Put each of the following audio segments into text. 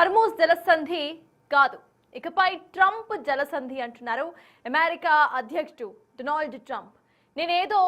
Hormuz జలసంధి కాదు, ఇకపై ట్రంప్ జలసంధి అంటున్నారు అమెరికా అధ్యక్షుడు డొనాల్డ్ ట్రంప్. నేనేదో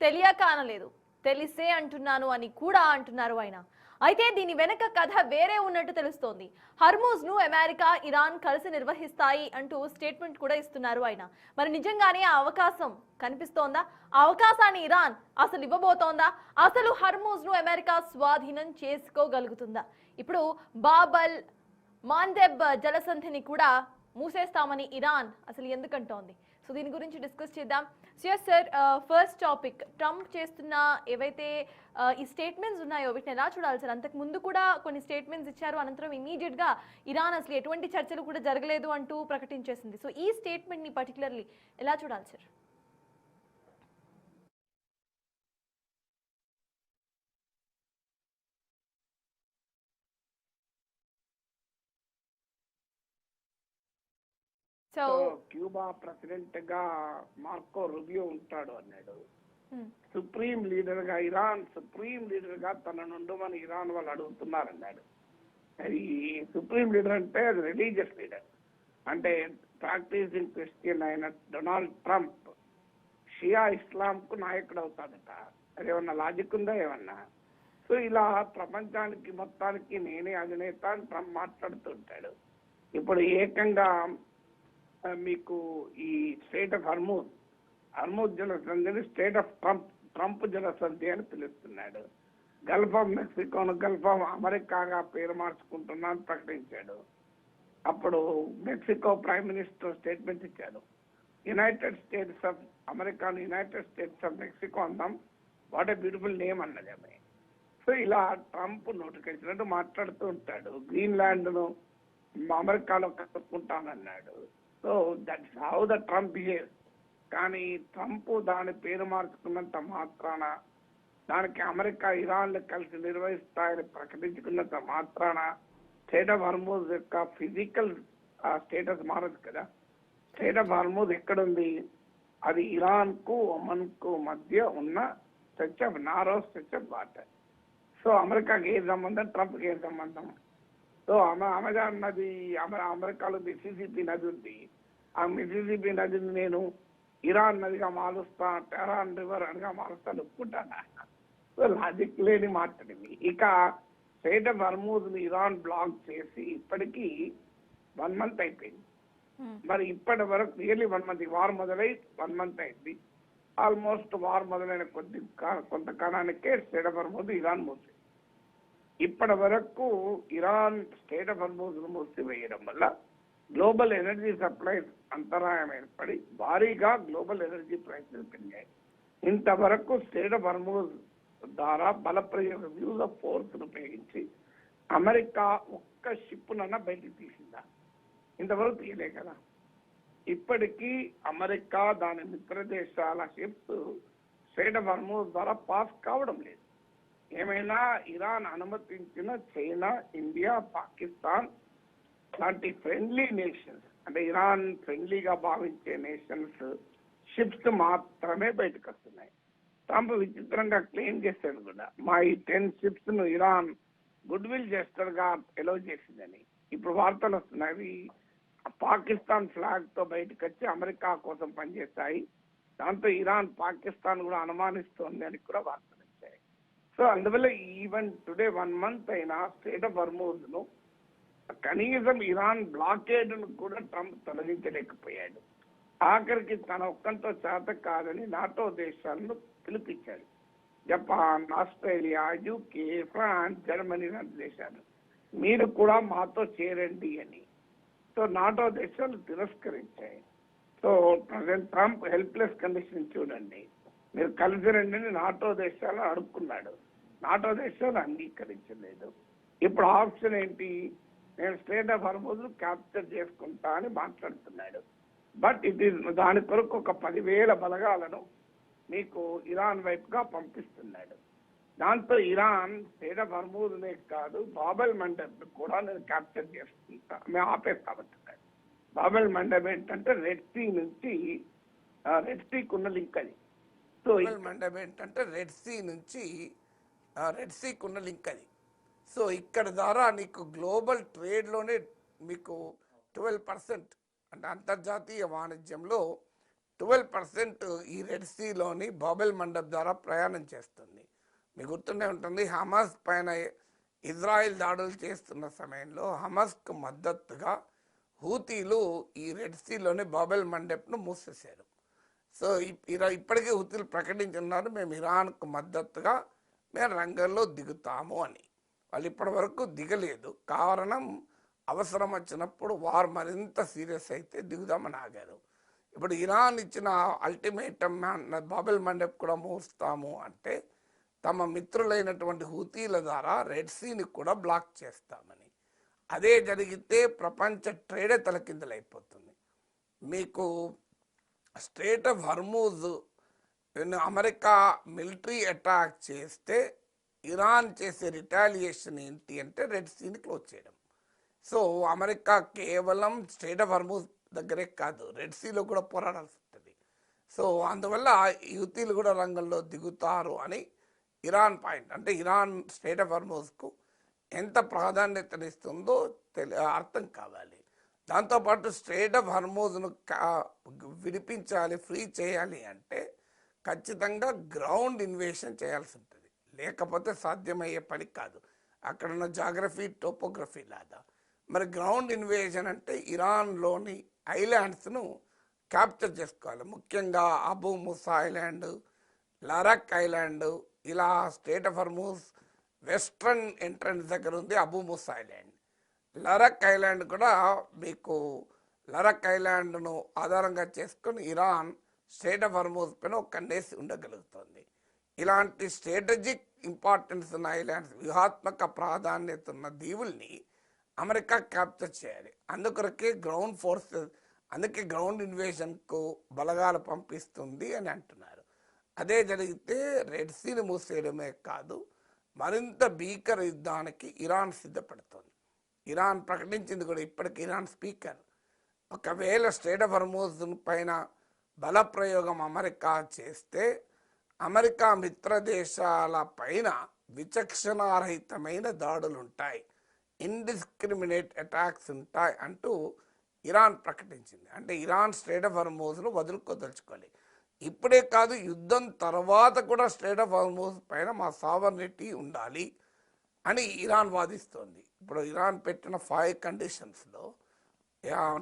తెలియక అనలేదు, తెలిసే అంటున్నాను అని కూడా అంటున్నారు ఆయన. అయితే దీని వెనక కథ వేరే ఉన్నట్టు తెలుస్తోంది. హర్మూజ్ ను అమెరికా, ఇరాన్ కలిసి నిర్వహిస్తాయి అంటూ స్టేట్మెంట్ కూడా ఇస్తున్నారు ఆయన. మరి నిజంగానే ఆ అవకాశం కనిపిస్తోందా? ఆ అవకాశాన్ని ఇరాన్ అసలు ఇవ్వబోతోందా? అసలు హర్మూజ్ ను అమెరికా స్వాధీనం చేసుకోగలుగుతుందా? ఇప్పుడు బాబల్ మాందెబ్ జలసంధిని కూడా మూసేస్తామని ఇరాన్ అసలు ఎందుకంటోంది? సో దీని గురించి డిస్కస్ చేద్దాం. Yes sir, first topic, Trump చేస్తున్న ఏవైతే ఈ స్టేట్మెంట్స్ ఉన్నాయో వీటిని ఎలా చూడాలి సార్? అంతకు ముందు కూడా కొన్ని స్టేట్మెంట్స్ ఇచ్చారు, అనంతరం ఇమీడియట్ గా ఇరాన్ అసలు ఎటువంటి చర్చలు కూడా జరగలేదు అంటూ ప్రకటించేసింది. సో ఈ స్టేట్మెంట్ ని పర్టికులర్లీ ఎలా చూడాలి సార్? సో క్యూబా ప్రెసిడెంట్ గా మార్కో రుబియో ఉంటాడు అన్నాడు. సుప్రీం లీడర్ గా ఇరాన్ సుప్రీం లీడర్ గా తనను ఉండమని ఇరాన్ వాళ్ళు అడుగుతున్నారన్నాడు. అది సుప్రీం లీడర్ అంటే అది రిలీజియస్ లీడర్, అంటే ప్రాక్టీసింగ్ క్రిస్టియన్ అయిన డొనాల్డ్ ట్రంప్ షియా ఇస్లాం కు నాయకుడు అవుతాడట. అది ఏమన్నా లాజిక్ ఉందా ఏమన్నా? సో ఇలా ప్రపంచానికి మొత్తానికి నేనే అధినేత అని ట్రంప్ మాట్లాడుతుంటాడు. ఇప్పుడు ఏకంగా మీకు ఈ స్టేట్ ఆఫ్ హర్మూజ్ జలసంధిని స్టేట్ ఆఫ్ ట్రంప్ జలసంధి అని పిలుస్తున్నాడు. గల్ఫ్ ఆఫ్ మెక్సికోను గల్ఫ్ ఆఫ్ అమెరికాగా పేరు మార్చుకుంటున్నా అని ప్రకటించాడు. అప్పుడు మెక్సికో ప్రైమ్ మినిస్టర్ స్టేట్మెంట్ ఇచ్చాడు. యునైటెడ్ స్టేట్స్ ఆఫ్ అమెరికాను యునైటెడ్ స్టేట్స్ ఆఫ్ మెక్సికో అందాం, వాట్ ఏ బ్యూటిఫుల్ నేమ్ అన్నది ఆమె. సో ఇలా ట్రంప్ నోటికొచ్చినట్టు మాట్లాడుతూ ఉంటాడు. గ్రీన్లాండ్ ను అమెరికాలో కలుపుకుంటానన్నాడు. So that's how the Trump behave. కానీ ట్రంప్ దాని పేరు మార్చుకున్నంత మాత్రాన, దానికి అమెరికా ఇరాన్లు కలిసి నిర్వహిస్తాయని ప్రకటించుకున్నంత మాత్రాన స్టేట్ ఆఫ్ హర్మూజ్ యొక్క ఫిజికల్ స్టేటస్ మారదు కదా. స్టేట్ ఆఫ్ హర్మూజ్ ఎక్కడుంది? అది ఇరాన్ కు ఒమన్ కు మధ్య ఉన్న stretch of narrow stretch of water. So అమెరికాకి ఏ సంబంధం, ట్రంప్కి ఏ సంబంధం? సో అమెజాన్ నది, అమెరికాలో మిసిసిపి నది ఉంది. ఆ మిసిసిపి నదిని నేను ఇరాన్ నదిగా మారుస్తా, టెహరాన్ రివర్ అనిగా మారుస్తా ఒప్పుకుంటానా? సో లాజిక్ లేని మాట్లాడింది. ఇక స్టేట్ ఆఫ్ హర్మూజ్ ని ఇరాన్ బ్లాక్ చేసి ఇప్పటికీ 1 month అయిపోయింది. మరి ఇప్పటి వరకు నియర్లీ 1 month, వార్ మొదలై 1 month అయింది. ఆల్మోస్ట్ వార్ మొదలైన కొంతకాలానికే స్టేట్ ఆఫ్ హర్మూజ్ ఇరాన్ మూసి, ఇప్పటి వరకు ఇరాన్ స్టేట్ ఆఫ్ హర్మూజ్ ను మూసివేయడం వల్ల గ్లోబల్ ఎనర్జీ సప్లై అంతరాయం ఏర్పడి భారీగా గ్లోబల్ ఎనర్జీ ప్రైసెస్ పెరిగాయి. ఇంతవరకు స్టేట్ ఆఫ్ హర్మూజ్ ద్వారా బలప్రయోగం, యూజ్ ఆఫ్ ఫోర్స్ ఉపయోగించి అమెరికా ఒక్క షిప్ నన్న బయటికి తీసిందా? ఇంతవరకు తీయలే కదా. ఇప్పటికీ అమెరికా దాని మిత్ర దేశాల షిప్స్ స్టేట్ ఆఫ్ హర్మూజ్ ద్వారా పాస్ కావడం లేదు. ఏమైనా ఇరాన్ అనుమతించిన చైనా, ఇండియా, పాకిస్తాన్ లాంటి ఫ్రెండ్లీ నేషన్స్, అంటే ఇరాన్ ఫ్రెండ్లీగా భావించే నేషన్స్ షిప్స్ మాత్రమే బయటకు వస్తున్నాయి. ట్రంప్ విచిత్రంగా క్లెయిమ్ చేశాడు కూడా, మా ఈ 10 ships ను ఇరాన్ గుడ్ విల్ జెస్టర్ గా ఎలో చేసిందని. ఇప్పుడు వార్తలు వస్తున్నాయి, పాకిస్తాన్ ఫ్లాగ్ తో బయటకు వచ్చి అమెరికా కోసం పనిచేస్తాయి, దాంతో ఇరాన్ పాకిస్తాన్ కూడా అనుమానిస్తోంది అని కూడా వార్తలు వచ్చాయి. సో అందువల్ల ఈవెన్ టుడే 1 month అయినా స్టేట్ ఆఫ్ హర్మూజ్ ను కనీసం ఇరాన్ బ్లాకేడ్ ను కూడా ట్రంప్ తొలగించలేకపోయాడు. ఆఖరికి తన ఒక్కంతో చేత కాదని నాటో దేశాలను పిలిపించాడు. Japan, Australia, UK, France, Germany లాంటి దేశాలు మీరు కూడా మాతో చేరండి అని. సో నాటో దేశాలు తిరస్కరించాయి. So president Trump helpless condition చూడండి, మీరు కలిసి రండి అని నాటో దేశాలను అడుక్కున్నాడు. నాటో దేశాలు అంగీకరించలేదు. ఇప్పుడు ఆప్షన్ ఏంటి? నేను స్టేట్ ఆఫ్ హర్మూజ్ క్యాప్చర్ చేసుకుంటా అని మాట్లాడుతున్నాడు. బట్ ఇది దాని కొరకు ఒక 10,000 బలగాలను మీకు ఇరాన్ వైపుగా పంపిస్తున్నాడు. దాంతో ఇరాన్ స్టేట్ ఆఫ్ హర్మూజ్ నే కాదు, బాబల్ మండబ్ కూడా నేను క్యాప్చర్ చేసుకుంటా, మేము ఆపేస్తామంటున్నాడు. బాబల్ మండబ్ ఏంటంటే రెడ్ సీకి ఉన్న లింక్ అది. సో మండబ్ ఏంటంటే రెడ్ సీకి ఉన్న లింక్ అది. సో ఇక్కడ ద్వారా నీకు గ్లోబల్ ట్రేడ్లోనే మీకు 12%, అంటే అంతర్జాతీయ వాణిజ్యంలో 12% ఈ రెడ్ సీలోని బాబెల్ మండప్ ద్వారా ప్రయాణం చేస్తుంది. మీకు గుర్తుండే ఉంటుంది, హమాస్ పైన ఇజ్రాయిల్ దాడులు చేస్తున్న సమయంలో హమాస్కు మద్దతుగా హూతీలు ఈ రెడ్ సీలోని బాబెల్ మండప్ను మూసేశారు. సో ఇప్పటికే హూతీలు ప్రకటించున్నారు, మేము ఇరాన్కు మద్దతుగా మేము రంగంలో దిగుతాము అని. వాళ్ళు ఇప్పటి వరకు దిగలేదు. కారణం, అవసరం వచ్చినప్పుడు వారు మరింత సీరియస్ అయితే దిగుదామని ఆగారు. ఇప్పుడు ఇరాన్ ఇచ్చిన అల్టిమేటం బాబెల్ మండప్ కూడా మూస్తాము అంటే తమ మిత్రులైనటువంటి హూతీల ద్వారా రెడ్ సీని కూడా బ్లాక్ చేస్తామని. అదే జరిగితే ప్రపంచ ట్రేడే తలకిందులైపోతుంది. మీకు straight of Hormuz America military attack చేస్తే ఇరాన్ చేసే రిటాలియేషన్ ఏంటి అంటే రెడ్ సీని క్లోజ్ చేయడం. సో అమెరికా కేవలం స్ట్రేట్ ఆఫ్ హర్మూజ్ దగ్గరే కాదు, రెడ్ సీలో కూడా పోరాడాల్సి ఉంటుంది. సో అందువల్ల యూతీలు కూడా రంగంలో దిగుతారు అని ఇరాన్ పాయింట్. అంటే ఇరాన్ స్ట్రేట్ ఆఫ్ హర్మూజ్కు ఎంత ప్రాధాన్యతనిస్తుందో అర్థం కావాలి. దాంతోపాటు స్ట్రేట్ ఆఫ్ హర్మూజ్ను విడిపించాలి, ఫ్రీ చేయాలి అంటే ఖచ్చితంగా గ్రౌండ్ ఇన్వేషన్ చేయాల్సి ఉంటుంది. లేకపోతే సాధ్యమయ్యే పని కాదు, అక్కడున్న జాగ్రఫీ టోపోగ్రఫీ లాగా. మరి గ్రౌండ్ ఇన్వేషన్ అంటే ఇరాన్లోని ఐలాండ్స్ను క్యాప్చర్ చేసుకోవాలి. ముఖ్యంగా అబూ ముసా ఐలాండ్, లరక్ ఐలాండ్, ఇలా straight of Hormuz western entrance దగ్గర ఉంది అబూ ముసా ఐలాండ్. లరక్ ఐలాండ్ కూడా మీకు లరక్ ఐలాండ్ను ఆధారంగా చేసుకొని ఇరాన్ స్ట్రేట్ ఆఫ్ హర్మూజ్ పైన ఒక కన్నేసి ఉండగలుగుతుంది. ఇలాంటి స్ట్రాటజిక్ ఇంపార్టెన్స్ ఉన్న ఐలాండ్స్, వ్యూహాత్మక ప్రాధాన్యత ఉన్న దీవుల్ని అమెరికా క్యాప్చర్ చేయాలి. అందుకొరకే గ్రౌండ్ ఫోర్సెస్, అందుకే గ్రౌండ్ ఇన్వేషన్కు బలగాలు పంపిస్తుంది అని అంటున్నారు. అదే జరిగితే రెడ్ సీని మూసేయడమే కాదు, మరింత భీకర యుద్ధానికి ఇరాన్ సిద్ధపడుతుంది. ఇరాన్ ప్రకటించింది కూడా ఇప్పటికి. ఇరాన్ స్పీకర్ ఒకవేళ స్ట్రేట్ ఆఫ్ హర్మూజ్ పైన బల ప్రయోగం అమెరికా చేస్తే అమెరికా మిత్ర దేశాల పైన విచక్షణారహితమైన దాడులు ఉంటాయి, ఇండిస్క్రిమినేట్ అటాక్స్ ఉంటాయి అంటూ ఇరాన్ ప్రకటించింది. అంటే ఇరాన్ స్ట్రేట్ ఆఫ్ హర్మూజ్ను వదులుకోదలుచుకోవాలి. ఇప్పుడే కాదు, యుద్ధం తర్వాత కూడా స్ట్రేట్ ఆఫ్ హర్మూజ్ పైన మా సావర్నిటీ ఉండాలి అని ఇరాన్ వాదిస్తోంది. ఇప్పుడు ఇరాన్ పెట్టిన 5 కండిషన్స్లో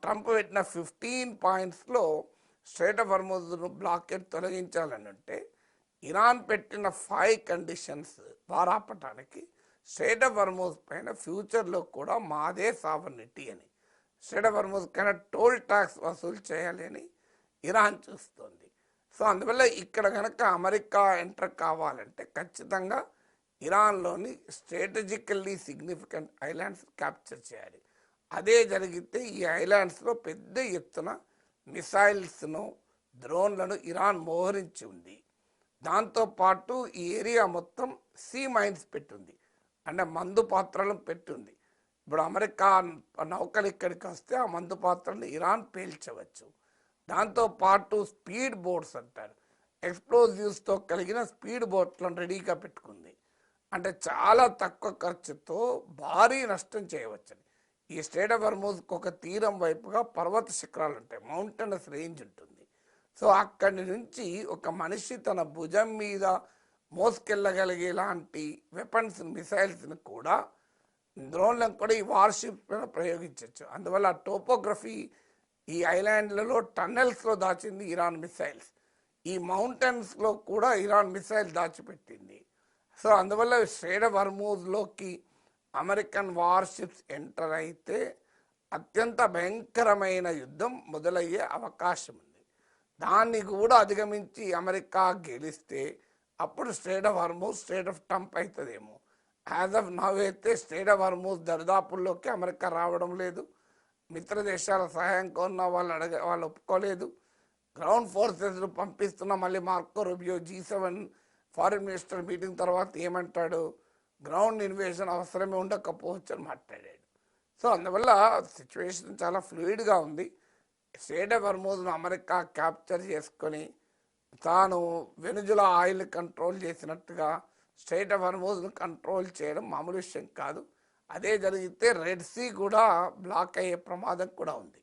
ట్రంప్ పెట్టిన 15 పాయింట్స్లో స్ట్రేట్ ఆఫ్ హర్మూజ్ను బ్లాకెట్ తొలగించాలని అంటే ఇరాన్ పెట్టిన 5 కండిషన్స్ వారాపటానికి స్ట్రేట్ ఆఫ్ హర్మూజ్ పైన ఫ్యూచర్లో కూడా మాదే సావర్నిటీ అని, స్ట్రేట్ ఆఫ్ హర్మూజ్ కన్నా టోల్ ట్యాక్స్ వసూలు చేయాలి అని ఇరాన్ చూస్తోంది. సో అందువల్ల ఇక్కడ కనుక అమెరికా ఎంటర్ కావాలంటే ఖచ్చితంగా ఇరాన్లోని స్ట్రాటజికల్లీ సిగ్నిఫికెంట్ ఐలాండ్స్ క్యాప్చర్ చేయాలి. అదే జరిగితే ఈ ఐలాండ్స్లో పెద్ద ఎత్తున మిసైల్స్ను, డ్రోన్లను ఇరాన్ మోహరించి ఉంది. దాంతోపాటు ఈ ఏరియా మొత్తం సీ మైన్స్ పెట్టుంది, అంటే మందు పాత్రలను పెట్టుంది. ఇప్పుడు అమెరికా నౌకలు ఇక్కడికి వస్తే ఆ మందు పాత్రలను ఇరాన్ పేల్చవచ్చు. దాంతోపాటు స్పీడ్ బోట్స్ అంటారు, ఎక్స్ప్లోజివ్స్తో కలిగిన స్పీడ్ బోట్లను రెడీగా పెట్టుకుంది. అంటే చాలా తక్కువ ఖర్చుతో భారీ నష్టం చేయవచ్చని. ఈ స్ట్రేట్ ఆఫ్ హర్మూజ్కి ఒక తీరం వైపుగా పర్వత శిఖరాలు ఉంటాయి, మౌంటైనస్ రేంజ్ ఉంటుంది. సో అక్కడి నుంచి ఒక మనిషి తన భుజం మీద మోసుకెళ్ళగలిగేలాంటి వెపన్స్, మిసైల్స్ని కూడా, డ్రోన్లను కూడా ఈ వార్షిప్స్ పైన ప్రయోగించవచ్చు. అందువల్ల టోపోగ్రఫీ ఈ ఐలాండ్లలో టన్నెల్స్లో దాచింది ఇరాన్ మిసైల్స్, ఈ మౌంటైన్స్లో కూడా ఇరాన్ మిసైల్ దాచిపెట్టింది. సో అందువల్ల స్ట్రేట్ ఆఫ్ హర్మూజ్లోకి అమెరికన్ వార్షిప్స్ ఎంటర్ అయితే అత్యంత భయంకరమైన యుద్ధం మొదలయ్యే అవకాశం ఉంది. దాన్ని కూడా అధిగమించి అమెరికా గెలిస్తే అప్పుడు straight of Hormuz straight of Trump అవుతుందేమో. యాజ్ ఆఫ్ నవ్ అయితే స్ట్రేట్ ఆఫ్ హర్మూజ్ దరిదాపుల్లోకి అమెరికా రావడం లేదు. మిత్ర దేశాల సహాయం కొన్న వాళ్ళు ఒప్పుకోలేదు. గ్రౌండ్ ఫోర్సెస్ను పంపిస్తున్న మళ్ళీ Marco Rubio G7 foreign minister meeting తర్వాత ఏమంటాడు, గ్రౌండ్ ఇన్వేషన్ అవసరమే ఉండకపోవచ్చు అని మాట్లాడాడు. సో అందువల్ల సిచ్యువేషన్ చాలా ఫ్లూయిడ్గా ఉంది. స్ట్రేట్ ఆఫ్ హర్మూజ్ను అమెరికా క్యాప్చర్ చేసుకొని తాను వెనుజులా ఆయిల్ కంట్రోల్ చేసినట్టుగా స్ట్రైట్ ఆఫ్ హార్మోజ్ను కంట్రోల్ చేయడం మామూలు విషయం కాదు. అదే జరిగితే రెడ్ సీ కూడా బ్లాక్ అయ్యే ప్రమాదం కూడా ఉంది.